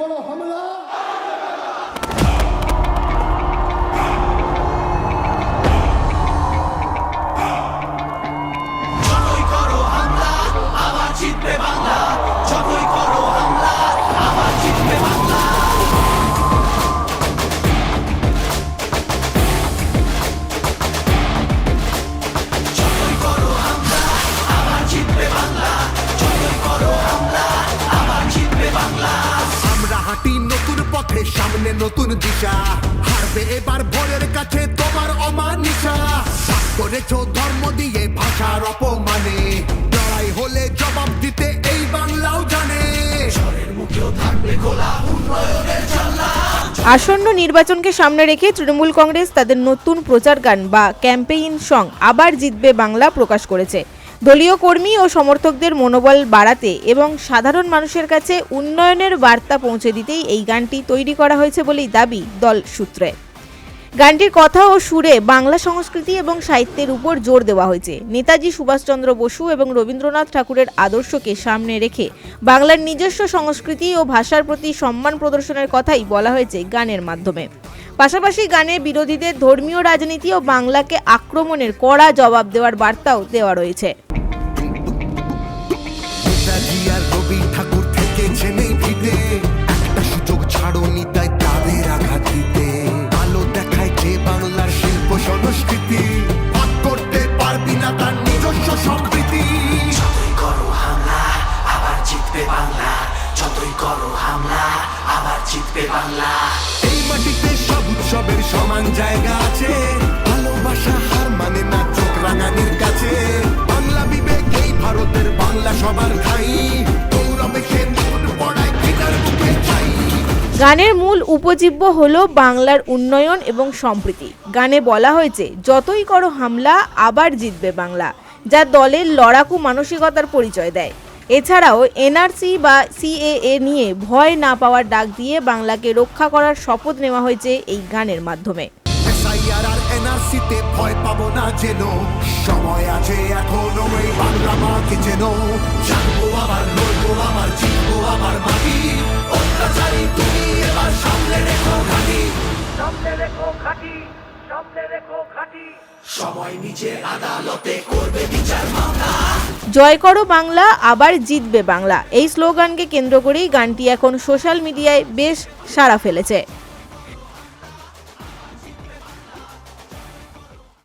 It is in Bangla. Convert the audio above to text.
করো হামলা। যতই করো হামলা আবার জিতবে বাংলা, যতই করো হামলা আবার জিতবে বাংলা। যতই করো হামলা আবার জিতবে বাংলা, যতই করো হামলা আবার জিতবে বাংলা। আমরা হাঁটি নতুন পথে, সামনে নতুন দিশা, হারবে এবার ভোরের কাছে তোমার অমানিসা। ভাগ করেছো ধর্ম দিয়ে ভাষার অপমানে, লড়াই হলে জবাব দিতে এই বাংলাও জানে। ঝড়ের মুখেও থাকবে খোলা উন্নয়নের জানলা। আসন্ন নির্বাচনকে সামনে রেখে তৃণমূল কংগ্রেস তাদের নতুন প্রচার গান বা ক্যাম্পেইন সং আবার জিতবে বাংলা প্রকাশ করেছে। দলীয় কর্মী ও সমর্থকদের মনোবল বাড়াতে এবং সাধারণ মানুষের কাছে উন্নয়নের বার্তা পৌঁছে দিতেই এই গানটি তৈরি করা হয়েছে বলেই দাবি দল সূত্রে। গানটির কথা ও সুরে বাংলা সংস্কৃতি এবং সাহিত্যের উপর জোর দেওয়া হয়েছে। নেতাজি সুভাষচন্দ্র বসু এবং রবীন্দ্রনাথ ঠাকুরের আদর্শকে সামনে রেখে বাংলার নিজস্ব সংস্কৃতি ও ভাষার প্রতি সম্মান প্রদর্শনের কথাই বলা হয়েছে গানের মাধ্যমে। পাশাপাশি গানে বিরোধীদের ধর্মীয় রাজনীতি ও বাংলাকে আক্রমণের কড়া জবাব দেওয়ার বার্তাও দেওয়া রয়েছে। নেতাজি আর রবি ঠাকুর থেকে জেনেই ভিড়ে, একটা সুযোগ ছাড়ো নিতাই তাদের আঘাত দিতে। আলো দেখায় যে বাংলার শিল্প সংস্কৃতি, ভাগ করতে পারবি না তার নিজস্ব সম্প্রীতি। যতই করো হামলা আবার জিতবে বাংলা, যতই করো হামলা আবার জিতবে বাংলা। এই মাটিতে সব উৎসবের সমান জায়গা আছে, ভালোবাসা হার মানে না চোখ রাঙানির কাছে। বাংলা বিবেক এই ভারতের, বাংলা সবার ঠাই, গৌরবে সে মুকুট পড়ায় ঘৃণার বুকে ছাই। গানের মূল উপজীব্য হলো বাংলার উন্নয়ন এবং সম্প্রীতি। গানে বলা হয়েছে যতই করো হামলা আবার জিতবে বাংলা, যা দলের লড়াকু মানসিকতার পরিচয় দেয়। এছাড়াও এনআরসি বা সিএএ নিয়ে ভয় না পাওয়ার ডাক দিয়ে বাংলাকে রক্ষা করার শপথ নেওয়া হয়েছে এই গানের মাধ্যমে। এসআইআর আর এনআরসিতে ভয় পাবো না যেন, সময় আছে এখনো এই বাংলা মাকে যেন। জানবো আবার লড়বো আবার জিতবো আবার মাটি, অত্যাচারী তুমি এবার সামনে রেখো ঘাটি, সামনে রেখো ঘাটি, সামনে রেখো ঘাটি। সময় নিজের আদালতে করবে বিচার মামলা। জয় করো বাংলা আবার জিতবে বাংলা, এই স্লোগানকে কেন্দ্র করেই গানটি এখন সোশ্যাল মিডিয়ায় বেশ সাড়া ফেলেছে।